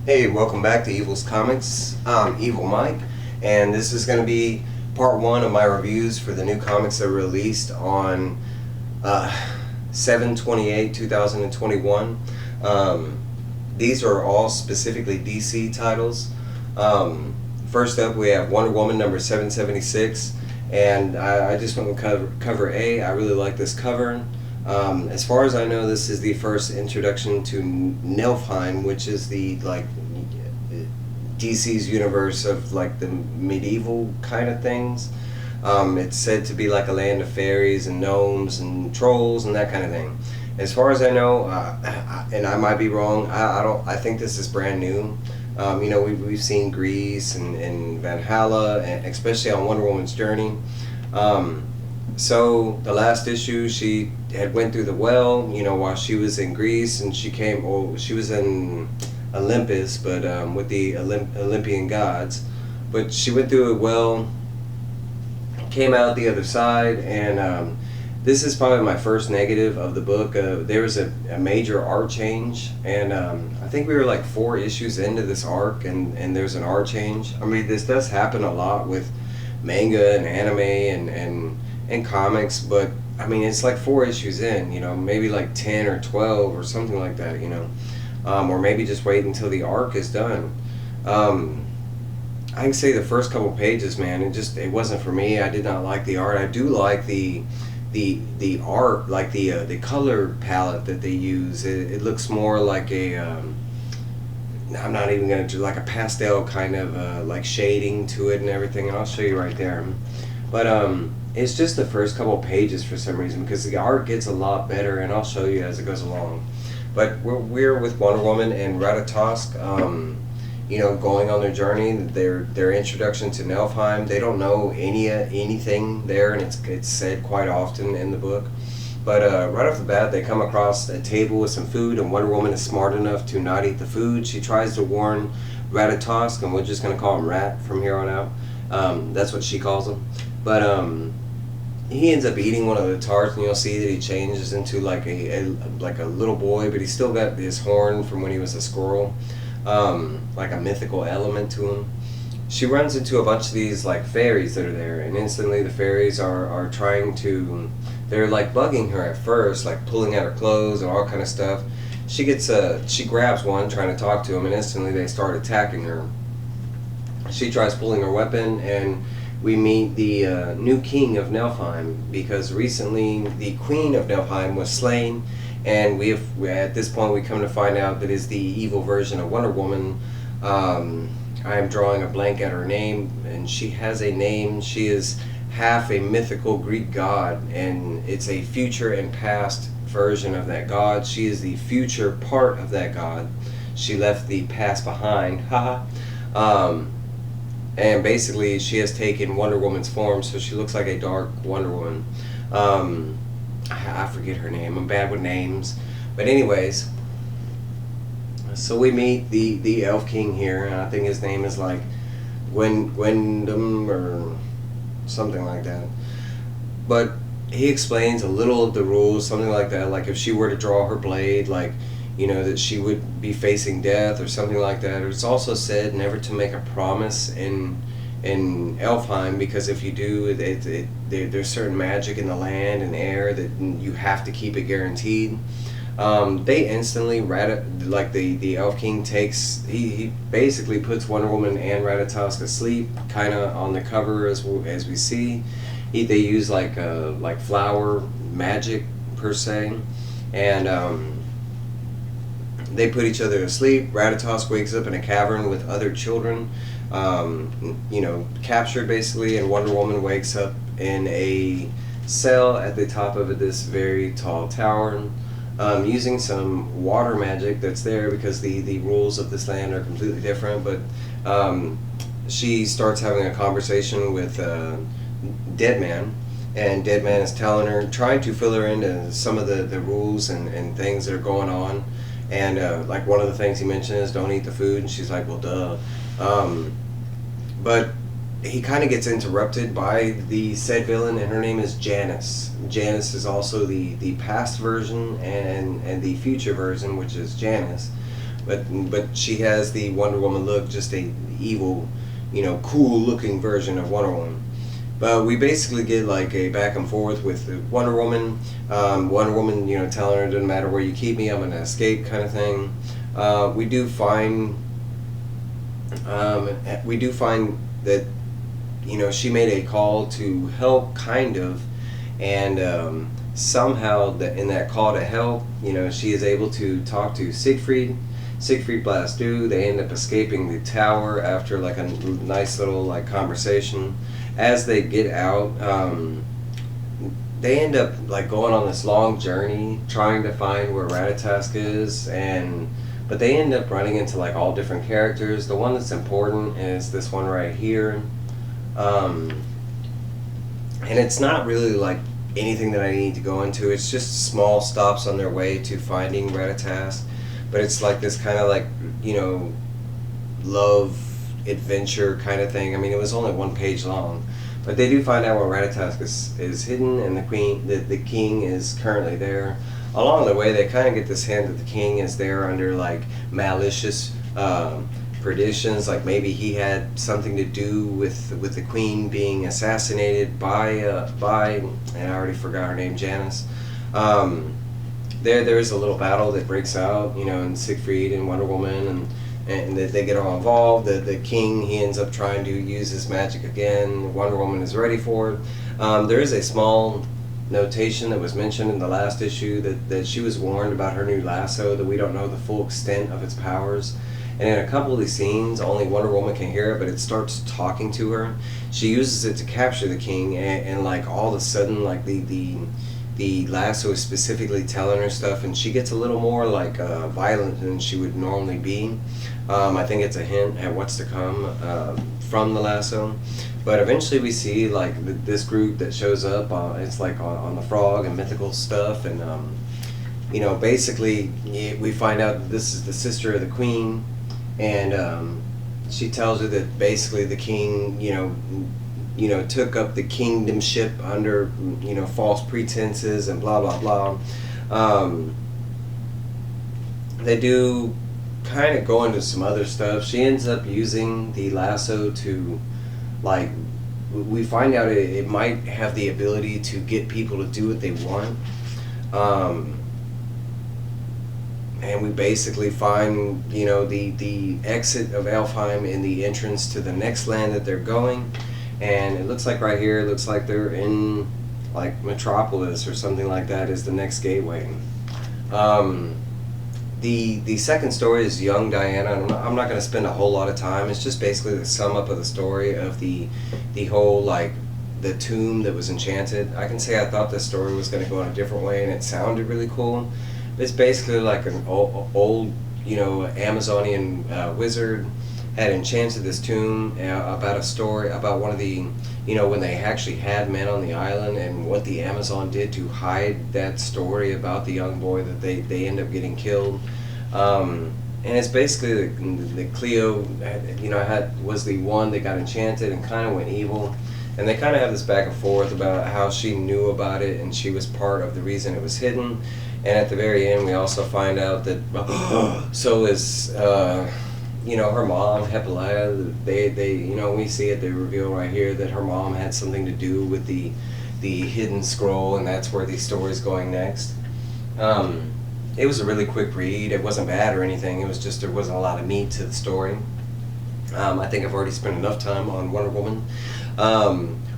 Hey, welcome back to Evil's Comics. I'm Evil Mike, and this is going to be part one of my reviews for the new comics that were released on 7/28/2021. These are all specifically DC titles. First up, we have Wonder Woman number 776, and I just want to cover A. I really like this cover. As far as I know, this is the first introduction to Niflheim, which is the DC's universe of like the medieval kind of things. It's said to be like a land of fairies and gnomes and trolls and that kind of thing. As far as I know, and I might be wrong, I don't. I think this is brand new. We've seen Grease and Valhalla, and especially on Wonder Woman's journey. So the last issue, she had went through the well, while she was in Greece, and she was in Olympus, but with the Olympian gods. But she went through a well, came out the other side, and this is probably my first negative of the book. There was a major art change, and I think we were like 4 issues into this arc, and there's an art change. I mean, this does happen a lot with manga and anime and comics, but I mean, it's like 4 issues in, maybe like 10 or 12 or something like that, or maybe just wait until the arc is done. I can say the first couple pages, man, it wasn't for me. I did not like the art. I do like the art, like the color palette that they use. It looks more like I'm not even gonna do like a pastel kind of like shading to it and everything, and I'll show you right there. But it's just the first couple pages for some reason, because the art gets a lot better, and I'll show you as it goes along. But we're with Wonder Woman and Ratatosk, going on their journey, their introduction to Niflheim. They don't know anything there, and it's said quite often in the book. But right off the bat, they come across a table with some food, and Wonder Woman is smart enough to not eat the food. She tries to warn Ratatosk, and we're just going to call him Rat from here on out. That's what she calls him. But he ends up eating one of the tarts, and you'll see that he changes into like a little boy, but he's still got his horn from when he was a squirrel, like a mythical element to him. She runs into a bunch of these like fairies that are there, and instantly the fairies are trying to, they're like bugging her at first, like pulling at her clothes and all kind of stuff. She grabs one trying to talk to him, and instantly they start attacking her. She tries pulling her weapon, and we meet the new king of Niflheim, because recently the queen of Niflheim was slain, and at this point we come to find out that is the evil version of Wonder Woman. I am drawing a blank at her name, and she has a name. She is half a mythical Greek god, and it's a future and past version of that god. She is the future part of that god. She left the past behind. Haha. And basically she has taken Wonder Woman's form, so she looks like a dark Wonder Woman. I forget her name. I'm bad with names. But anyways, so we meet the Elf King here, and I think his name is like Gwendom or something like that. But he explains a little of the rules, something like that, like if she were to draw her blade, like, that she would be facing death or something like that. It's also said never to make a promise in Elfheim, because if you do, there's certain magic in the land and air that you have to keep it guaranteed. They instantly, the Elf King he basically puts Wonder Woman and Ratatosk asleep, kind of on the cover as we see. They use like flower magic per se, and they put each other to sleep. Ratatosk wakes up in a cavern with other children, captured basically, and Wonder Woman wakes up in a cell at the top of this very tall tower, using some water magic that's there, because the rules of this land are completely different. But she starts having a conversation with Deadman, and Deadman is trying to fill her into some of the rules and things that are going on. And like one of the things he mentioned is don't eat the food, and she's like, well, duh. But he kind of gets interrupted by the said villain, and her name is Janice. Janice is also the past version and the future version, which is Janice. but she has the Wonder Woman look, just a evil, cool looking version of Wonder Woman. But we basically get like a back and forth with Wonder Woman. Wonder Woman, telling her it doesn't matter where you keep me, I'm gonna escape, kind of thing. We do find that she made a call to help, kind of, and somehow in that call to help, she is able to talk to Siegfried blasts through. They end up escaping the tower after like a nice little like conversation. As they get out, they end up like going on this long journey trying to find where Ratatask is, but they end up running into like all different characters. The one that's important is this one right here, and it's not really like anything that I need to go into. It's just small stops on their way to finding Ratatask. But it's like this kind of like, love adventure kind of thing. I mean, it was only 1 page long, but they do find out where Ratatask is hidden, and the king is currently there. Along the way, they kind of get this hint that the king is there under like malicious predictions, like maybe he had something to do with the queen being assassinated by and I already forgot her name, Janice. There's a little battle that breaks out, and Siegfried and Wonder Woman, and they get all involved. The king, he ends up trying to use his magic again. Wonder Woman is ready for it. There is a small notation that was mentioned in the last issue that she was warned about her new lasso, that we don't know the full extent of its powers. And in a couple of these scenes, only Wonder Woman can hear it, but it starts talking to her. She uses it to capture the king, and like all of a sudden, like the lasso is specifically telling her stuff, and she gets a little more like violent than she would normally be. I think it's a hint at what's to come from the lasso. But eventually we see like this group that shows up. It's like on the frog and mythical stuff, and basically we find out that this is the sister of the queen, and she tells her that basically the king, took up the kingdomship under, false pretenses and blah, blah, blah. They do kind of go into some other stuff. She ends up using the lasso to, like, we find out it might have the ability to get people to do what they want. And we basically find, the exit of Elfheim in the entrance to the next land that they're going. And it looks like right here, it looks like they're in like Metropolis or something like that is the next gateway. The second story is Young Diana. I'm not going to spend a whole lot of time. It's just basically the sum up of the story of the whole like the tomb that was enchanted. I can say I thought this story was going to go in a different way, and it sounded really cool. It's basically like an old Amazonian wizard had enchanted this tomb about a story about one of the, when they actually had men on the island, and what the Amazon did to hide that story about the young boy that they end up getting killed. And it's basically the Cleo, was the one that got enchanted and kind of went evil. And they kind of have this back and forth about how she knew about it and she was part of the reason it was hidden. And at the very end, we also find out that so is her mom, Hippolyta. They we see it. They reveal right here that her mom had something to do with the hidden scroll, and that's where the story's going next. It was a really quick read. It wasn't bad or anything. It was just there wasn't a lot of meat to the story. I think I've already spent enough time on Wonder Woman.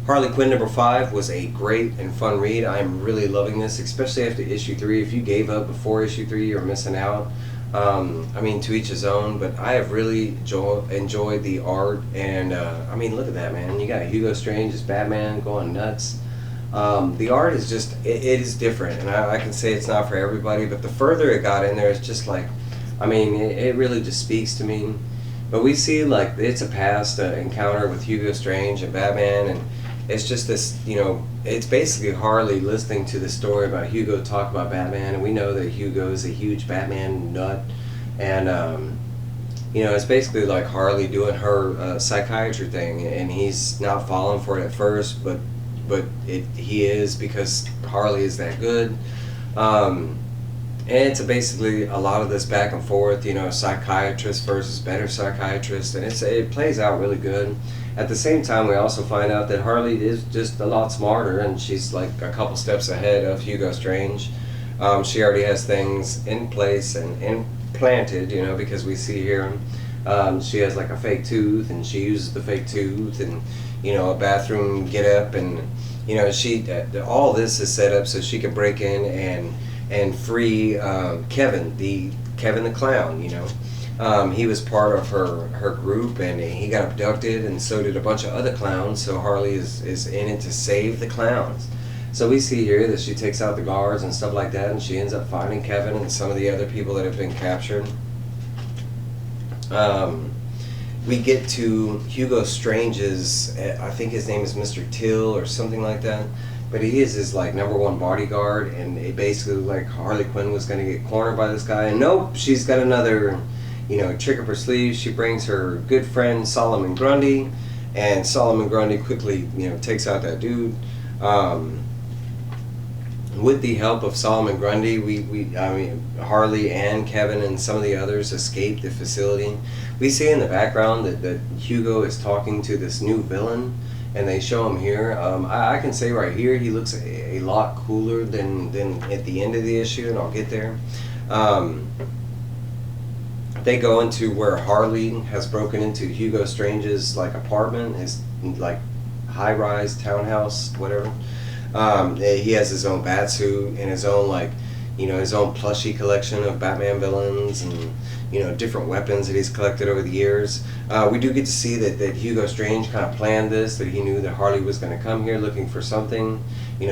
Harley Quinn #5 was a great and fun read. I'm really loving this, especially after issue 3. If you gave up before issue 3, you're missing out. To each his own, but I have really enjoyed the art, and look at that, man. You got Hugo Strange as Batman going nuts. The art is just, it is different, and I can say it's not for everybody, but the further it got in there, it's just like, it really just speaks to me. But we see, like, it's a past encounter with Hugo Strange and Batman, and it's just this, it's basically Harley listening to the story about Hugo talk about Batman, and we know that Hugo is a huge Batman nut, and, it's basically like Harley doing her psychiatry thing, and he's not falling for it at first, but he is, because Harley is that good. And it's basically a lot of this back and forth, psychiatrist versus better psychiatrist, and it plays out really good. At the same time, we also find out that Harley is just a lot smarter, and she's like a couple steps ahead of Hugo Strange. She already has things in place and implanted, because we see here she has like a fake tooth, and she uses the fake tooth, and a bathroom get up, and she all this is set up so she can break in and free Kevin the clown. He was part of her group, and he got abducted, and so did a bunch of other clowns. So Harley is in it to save the clowns. So we see here that she takes out the guards and stuff like that, and she ends up finding Kevin and some of the other people that have been captured. We get to Hugo Strange's, I think his name is Mr. Till or something like that, but he is his like #1 bodyguard, and it basically like Harley Quinn was going to get cornered by this guy, and nope, she's got another trick up her sleeve. She brings her good friend Solomon Grundy, and Solomon Grundy quickly takes out that dude. With the help of Solomon Grundy, Harley and Kevin and some of the others escape the facility. We see in the background that Hugo is talking to this new villain, and they show him here. I can say right here he looks a lot cooler than at the end of the issue, and I'll get there. They go into where Harley has broken into Hugo Strange's like apartment, his like high-rise townhouse, whatever. He has his own bat suit and his own his own plushie collection of Batman villains and different weapons that he's collected over the years. We do get to see that Hugo Strange kind of planned this, that he knew that Harley was going to come here looking for something,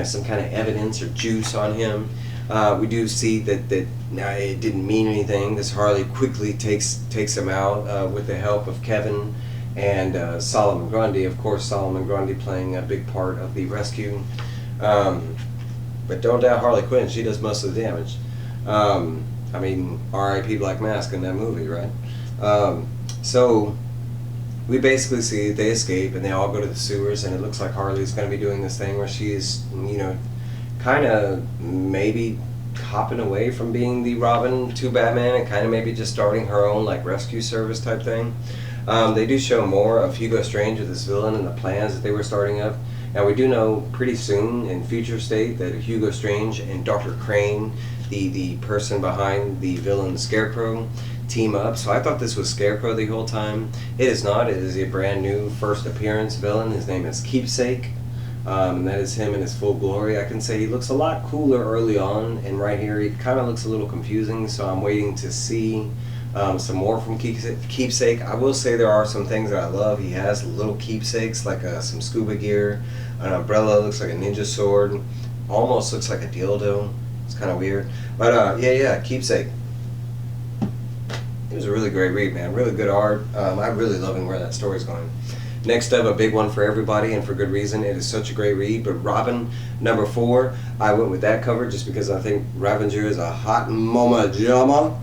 some kind of evidence or juice on him. We do see that it didn't mean anything. This Harley quickly takes him out with the help of Kevin and Solomon Grundy. Of course, Solomon Grundy playing a big part of the rescue. But don't doubt Harley Quinn, she does most of the damage. R.I.P. Black Mask in that movie, right? So we basically see they escape and they all go to the sewers, and it looks like Harley's going to be doing this thing where she's, kind of maybe hopping away from being the Robin to Batman and kind of maybe just starting her own like rescue service type thing. They do show more of Hugo Strange with this villain and the plans that they were starting up. Now we do know pretty soon in future state that Hugo Strange and Dr. Crane, the person behind the villain Scarecrow, team up. So I thought this was Scarecrow the whole time. It is not. It is a brand new first appearance villain. His name is Keepsake. And that is him in his full glory. I can say he looks a lot cooler early on, and right here he kind of looks a little confusing, so I'm waiting to see some more from Keepsake. I will say there are some things that I love. He has little keepsakes like some scuba gear, an umbrella, looks like a ninja sword, almost looks like a dildo. It's kind of weird. But yeah, Keepsake. It was a really great read, man. Really good art. I'm really loving where that story's going. Next up, a big one for everybody, and for good reason. It is such a great read. But Robin, #4, I went with that cover just because I think Ravager is a hot mama jama.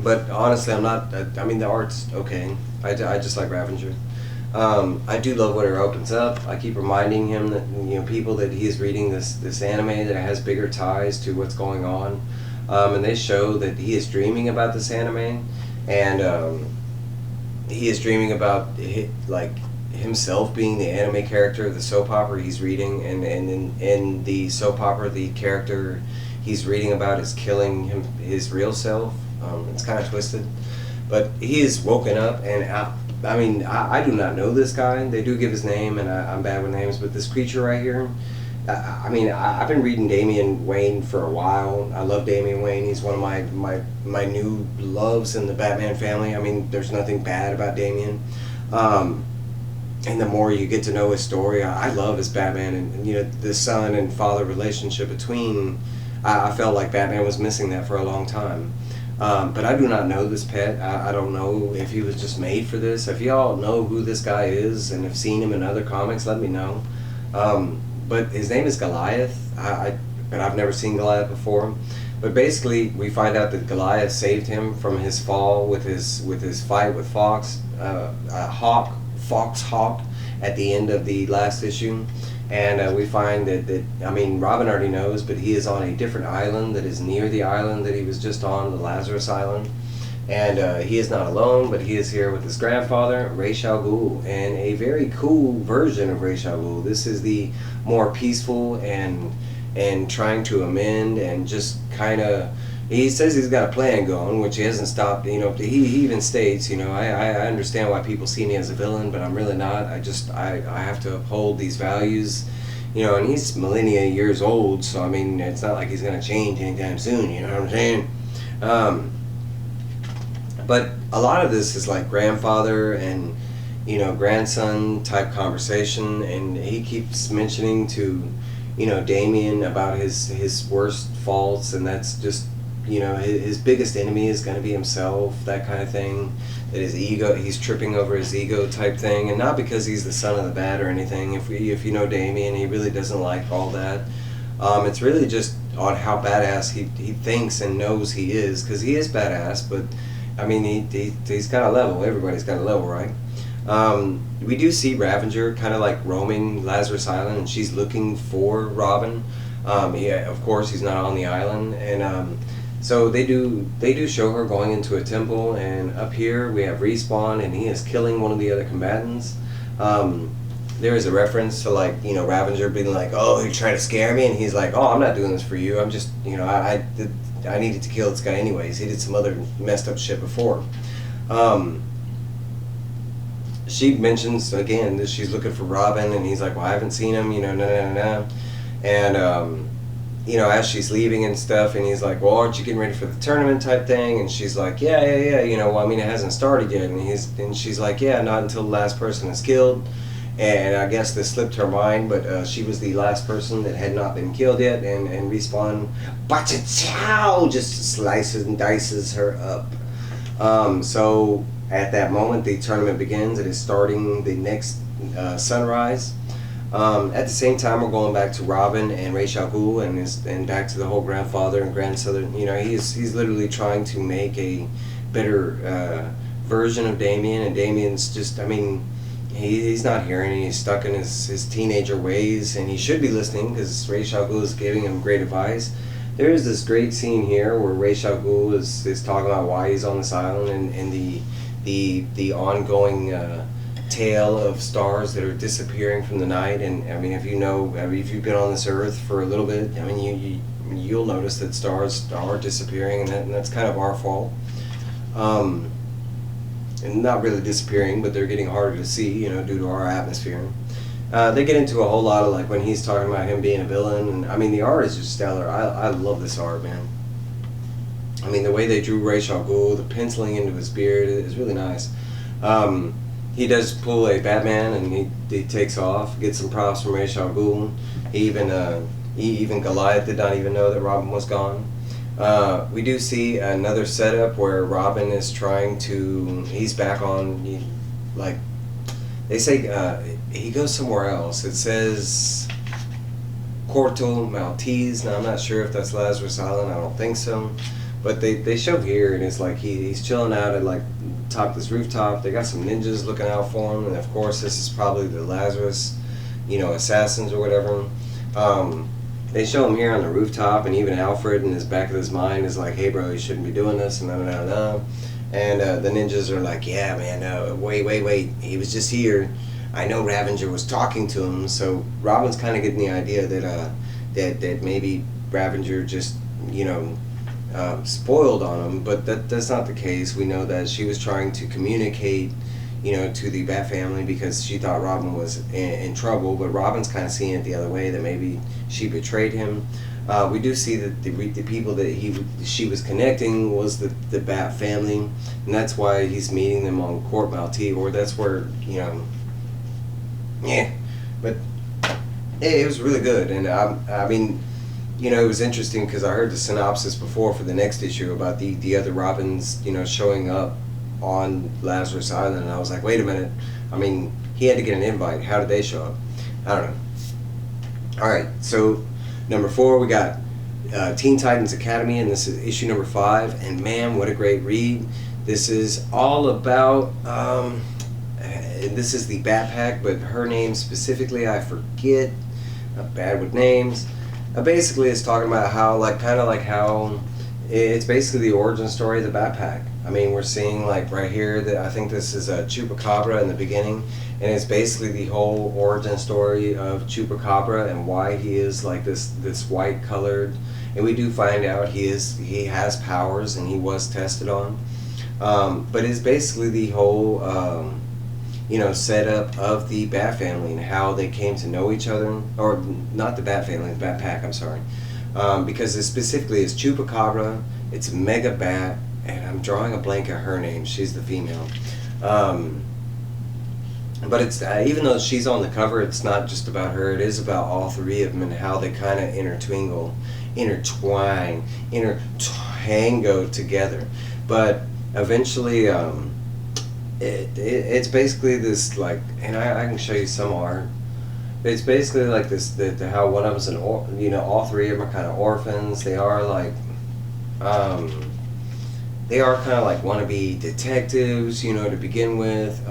But honestly, I'm not. The art's okay. I just like Ravager. I do love when it opens up. I keep reminding him that people that he is reading this anime that has bigger ties to what's going on, and they show that he is dreaming about this anime, and he is dreaming about himself being the anime character of the soap opera he's reading, and in the soap opera the character he's reading about is killing his real self. It's kind of twisted, but he is woken up, and I do not know this guy. They do give his name, and I'm bad with names, but this creature right here, I've been reading Damian Wayne for a while. I love Damian Wayne. He's one of my new loves in the Batman family. There's nothing bad about Damian. And the more you get to know his story, I love his Batman, and the son and father relationship between. I felt like Batman was missing that for a long time. But I do not know this pet. I don't know if he was just made for this. If y'all know who this guy is and have seen him in other comics, let me know. But his name is Goliath. But I've never seen Goliath before. But basically, we find out that Goliath saved him from his fall with his fight with Fox Hawk at the end of the last issue. And we find that, I mean, Robin already knows, but he is on a different island that is near the island that he was just on, the Lazarus Island. And he is not alone, but he is here with his grandfather, Ra's al Ghul, and a very cool version of Ra's al Ghul. This is the more peaceful and trying to amend and just kind of. He says he's got a plan going, which he hasn't stopped. You know, he even states, you know, I understand why people see me as a villain, but I'm really not. I have to uphold these values. You know, and he's millennia years old, so I mean, it's not like he's going to change anytime soon. You know what I'm saying? But a lot of this is like grandfather and, you know, grandson type conversation, and he keeps mentioning to, you know, Damien about his worst faults, and that's just, you know, his biggest enemy is going to be himself, that kind of thing. That his ego, he's tripping over his ego type thing, and not because he's the son of the bad or anything. If you know Damien, he really doesn't like all that. It's really just on how badass he thinks and knows he is, because he is badass, but I mean, he's got a level. Everybody's got a level, right? We do see Ravager kind of like roaming Lazarus Island, and she's looking for Robin. Yeah, of course, he's not on the island, and so they do show her going into a temple. And up here we have Respawn, and he is killing one of the other combatants. There is a reference to, like, you know, Ravager being like, "Oh, you're trying to scare me," and he's like, "Oh, I'm not doing this for you. I'm just, you know, I needed to kill this guy anyways. He did some other messed up shit before." She mentions again that she's looking for Robin, and he's like, "Well, I haven't seen him, you know, no." And you know, as she's leaving and stuff, and he's like, "Well, aren't you getting ready for the tournament type thing?" And she's like, yeah. You know, well, I mean, it hasn't started yet. And she's like, "Yeah, not until the last person is killed." And I guess this slipped her mind, but she was the last person that had not been killed yet, and Respawn, ba-cha-chow, just slices and dices her up. So at that moment, the tournament begins. It is starting the next sunrise. At the same time, we're going back to Robin and Ra's al Ghul, and back to the whole grandfather and grandson. You know, he's literally trying to make a better version of Damien, and Damien's just, I mean, he's not hearing. He's stuck in his teenager ways, and he should be listening because Ra's al Ghul is giving him great advice. There is this great scene here where Ra's al Ghul is talking about why he's on this island, and the ongoing tale of stars that are disappearing from the night. And I mean, if you've been on this earth for a little bit, I mean, you'll notice that stars are disappearing, and that's kind of our fault. And not really disappearing, but they're getting harder to see, you know, due to our atmosphere. They get into a whole lot of, like, when he's talking about him being a villain, and I mean, the art is just stellar. I love this art, man. I mean, the way they drew Ra's al Ghul, the penciling into his beard is really nice. He does pull a Batman, and he takes off, gets some props from Ra's al Ghul. Even Goliath did not even know that Robin was gone. We do see another setup where Robin is trying to, he's back on, like, they say he goes somewhere else. It says Corto Maltese. Now, I'm not sure if that's Lazarus Island. I don't think so. But they show here, and it's like he's chilling out at, like, top of this rooftop. They got some ninjas looking out for him, and of course this is probably the Lazarus, you know, assassins or whatever. They show him here on the rooftop, and even Alfred in his back of his mind is like, "Hey bro, you shouldn't be doing this," and no. And the ninjas are like, "Yeah man, wait, he was just here. I know Ravager was talking to him." So Robin's kind of getting the idea that maybe Ravager just, you know, spoiled on him, but that's not the case. We know that she was trying to communicate, you know, to the Bat family because she thought Robin was in trouble, but Robin's kind of seeing it the other way, that maybe she betrayed him. We do see that the people that she was connecting was the Bat family, and that's why he's meeting them on Court Maltese, or that's where, you know, yeah. But it was really good, and I mean, you know, it was interesting because I heard the synopsis before for the next issue about the other Robins, you know, showing up on Lazarus Island, and I was like, wait a minute, I mean, he had to get an invite. How did they show up? I don't know. Alright, so number 4, we got Teen Titans Academy, and this is issue number 5, and man, what a great read. This is all about, this is the Bat Pack, but her name specifically, I forget. bad with names. Basically, it's talking about how, like, kind of like how it's basically the origin story of the backpack. I mean, we're seeing, like, right here that I think this is a Chupacabra in the beginning, and it's basically the whole origin story of Chupacabra and why he is like this white colored. And we do find out he has powers and he was tested on. But it's basically the whole setup of the Bat family and how they came to know each other, or not the Bat family, the Bat Pack. I'm sorry, because it specifically is Chupacabra, it's Mega Bat, and I'm drawing a blank at her name. She's the female. But it's even though she's on the cover, it's not just about her. It is about all three of them and how they kind of intertango together. But eventually, it's basically this, like, and I can show you some art. It's basically like this, how one of them's all three of them are kind of orphans. They are like, they are kind of like wannabe detectives, to begin with.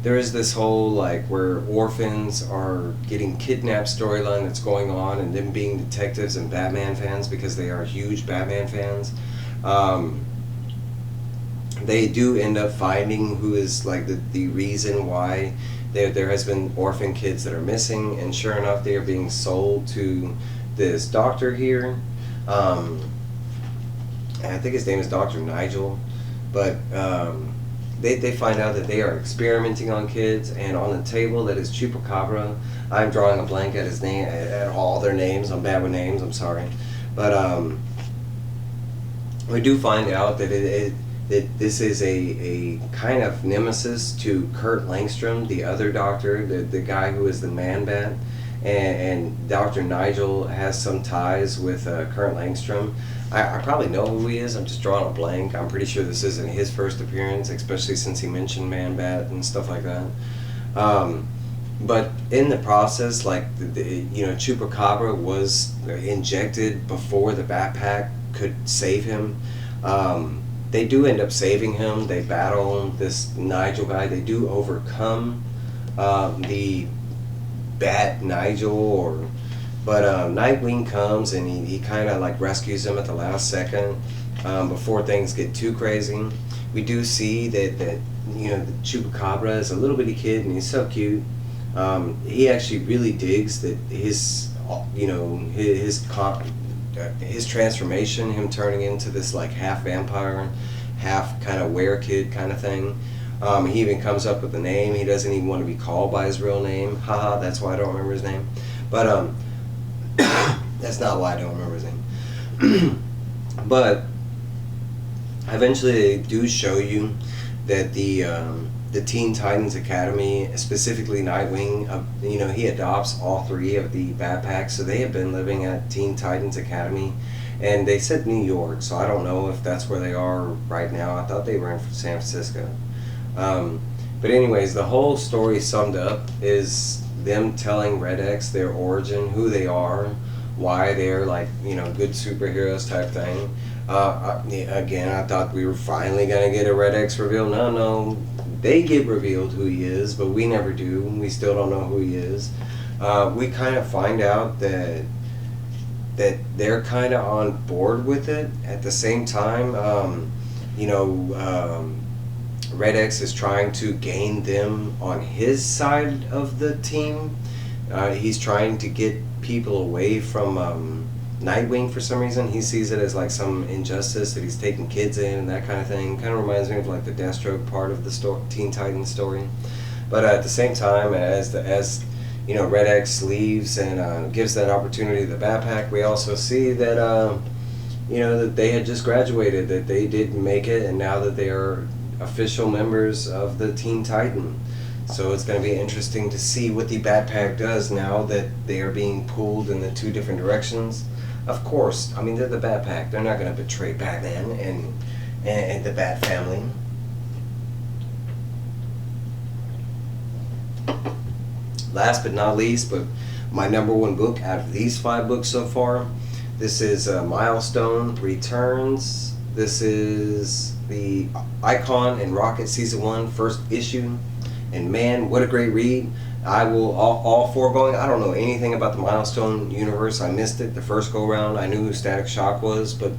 There is this whole, like, where orphans are getting kidnapped storyline that's going on, and them being detectives and Batman fans because they are huge Batman fans. They do end up finding who is, like, the reason why there has been orphan kids that are missing, and sure enough, they are being sold to this doctor here. And I think his name is Dr. Nigel, but they find out that they are experimenting on kids, and on the table that is Chupacabra. I'm drawing a blank at his name, at all their names. I'm bad with names, I'm sorry. But we do find out that that this is a kind of nemesis to Kurt Langstrom, the other doctor, the guy who is the Man-Bat. And Dr. Nigel has some ties with Kurt Langstrom. I probably know who he is. I'm just drawing a blank. I'm pretty sure this isn't his first appearance, especially since he mentioned Man-Bat and stuff like that. But in the process, like, Chupacabra was injected before the Bat Pack could save him. They do end up saving him. They battle this Nigel guy. They do overcome the Bat Nigel, but Nightwing comes and he kind of like rescues him at the last second before things get too crazy. We do see that the Chupacabra is a little bitty kid and he's so cute. He actually really digs that his transformation, him turning into this like half vampire, half kind of were-kid kind of thing. He even comes up with a name. He doesn't even want to be called by his real name. Haha, that's why I don't remember his name. But that's not why I don't remember his name. But eventually they do show you that the Teen Titans Academy, specifically Nightwing, he adopts all three of the Bat Packs, so they have been living at Teen Titans Academy. And they said New York, so I don't know if that's where they are right now. I thought they were in San Francisco. But anyways, the whole story summed up is them telling Red X their origin, who they are, why they're like, good superheroes type thing. Again, I thought we were finally going to get a Red X reveal. No, they get revealed who he is, but we never do. We still don't know who he is. We kind of find out that they're kind of on board with it. At the same time, Red X is trying to gain them on his side of the team. He's trying to get people away from Nightwing for some reason. He sees it as like some injustice that he's taking kids in and that kind of thing. Kind of reminds me of like the Deathstroke part of the Teen Titans story. But at the same time, as Red X leaves and gives that opportunity to the Bat Pack, we also see that that they had just graduated, that they did make it, and now that they are official members of the Teen Titan. So it's going to be interesting to see what the Bat Pack does now that they are being pulled in the two different directions. Of course, I mean, they're the Bat Pack. They're not going to betray Batman and the Bat family. Last but not least, but my number one book out of these 5 books so far, this is Milestone Returns. This is the Icon and Rocket Season 1 first issue. And man, what a great read. I will all foregoing. I don't know anything about the Milestone universe. I missed it the first go round. I knew who Static Shock was, but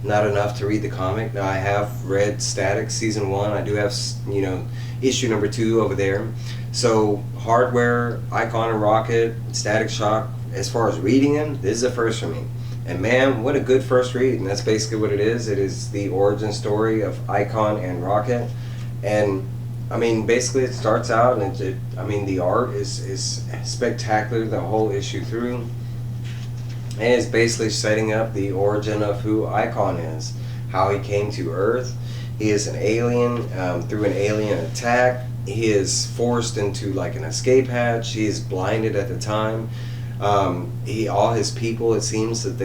not enough to read the comic. Now I have read Static season 1. I do have, you know, issue number 2 over there. So Hardware, Icon and Rocket, Static Shock. As far as reading them, this is a first for me. And man, what a good first read. And that's basically what it is. It is the origin story of Icon and Rocket. And I mean, basically it starts out and I mean, the art is spectacular the whole issue through. And it's basically setting up the origin of who Icon is, how he came to Earth. He is an alien through an alien attack. He is forced into like an escape hatch. He is blinded at the time. All his people, it seems that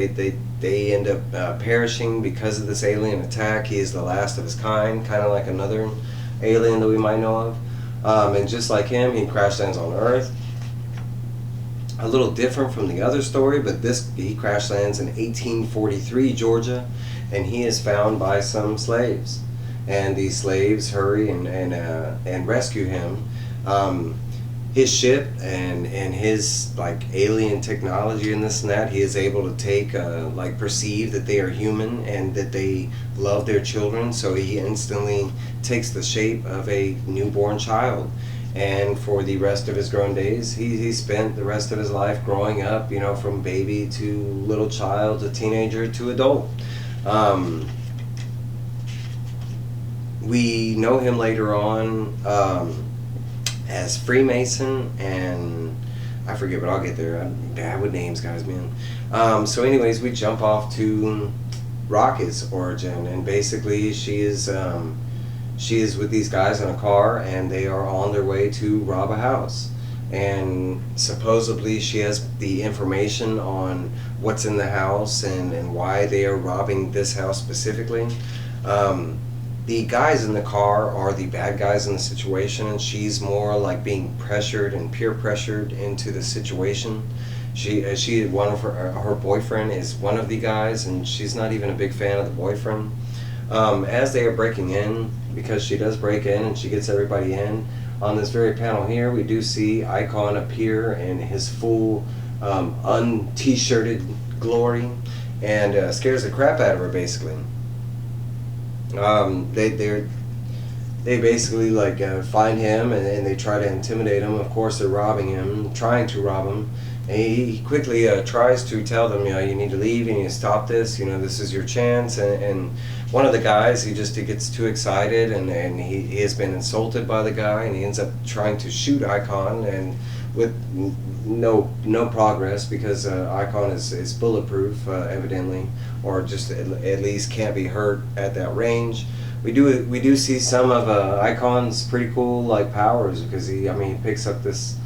they end up perishing because of this alien attack. He is the last of his kind of like another alien that we might know of. And just like him, he crash lands on Earth. A little different from the other story, but he crash lands in 1843 Georgia, and he is found by some slaves. And these slaves hurry and rescue him. His ship and his like alien technology and this and that, he is able to take like perceive that they are human and that they love their children, so he instantly takes the shape of a newborn child. And for the rest of his grown days, he spent the rest of his life growing up, you know, from baby to little child to teenager to adult. We know him later on as Freemason, and I forget, but I'll get there. I'm bad with names, guys, man. So anyways, we jump off to Rocket's origin, and basically she is with these guys in a car, and they are on their way to rob a house. And supposedly she has the information on what's in the house and why they are robbing this house specifically. The guys in the car are the bad guys in the situation, and she's more like being pressured and peer pressured into the situation. One of her boyfriend is one of the guys, and she's not even a big fan of the boyfriend. As they are breaking in, because she does break in and she gets everybody in, on this very panel here, we do see Icon appear in his full un-t-shirted glory and scares the crap out of her, basically. They basically like find him and they try to intimidate him. Of course, they're robbing him, trying to rob him. And he quickly tries to tell them, you know, you need to leave, you need to stop this, you know, this is your chance. And one of the guys, he gets too excited, and he has been insulted by the guy, and he ends up trying to shoot Icon, and with no progress, because Icon is bulletproof, evidently, or just at least can't be hurt at that range. We do see some of Icon's pretty cool like powers, because he picks up this,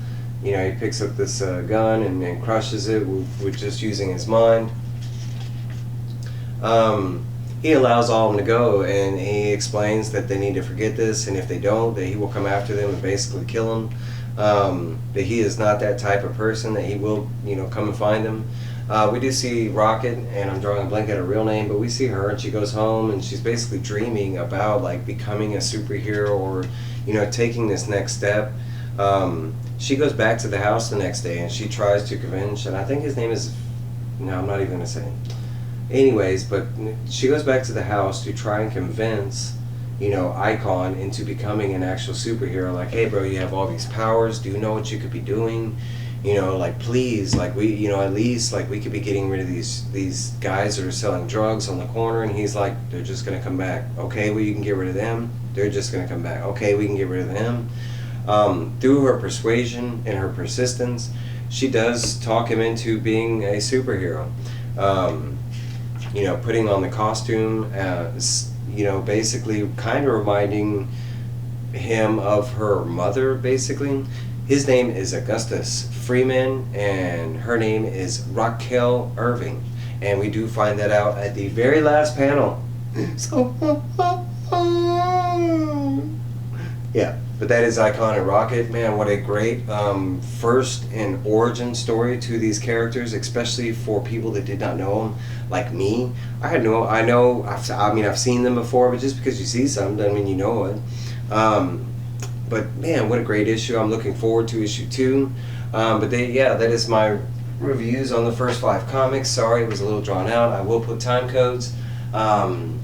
you know, gun and crushes it with just using his mind. He allows all of them to go, and he explains that they need to forget this, and if they don't, that he will come after them and basically kill them. That he is not that type of person, that he will, you know, come and find them. We do see Rocket, and I'm drawing a blank at her real name, but we see her, and she goes home, and she's basically dreaming about like becoming a superhero, or, you know, taking this next step. She goes back to the house the next day, and she tries to convince, and I think his name is, no, I'm not even gonna say it. Anyways, but she goes back to the house to try and convince, you know, Icon into becoming an actual superhero. Like, hey bro, you have all these powers, do you know what you could be doing? You know, like, please, like, we, you know, at least like we could be getting rid of these guys that are selling drugs on the corner. And he's like, they're just gonna come back. Okay, well, you can get rid of them, they're just gonna come back. Okay, we can get rid of them. Through her persuasion and her persistence, she does talk him into being a superhero. You know, putting on the costume, you know, basically kind of reminding him of her mother, basically. His name is Augustus Freeman, and her name is Raquel Irving. And we do find that out at the very last panel. So, yeah, but that is Icon and Rocket. Man, what a great first and origin story to these characters, especially for people that did not know them, like me. I've seen them before, but just because you see some doesn't mean you know it. But man, what a great issue. I'm looking forward to issue 2. Yeah, that is my reviews on the first 5 comics. Sorry it was a little drawn out. I will put time codes.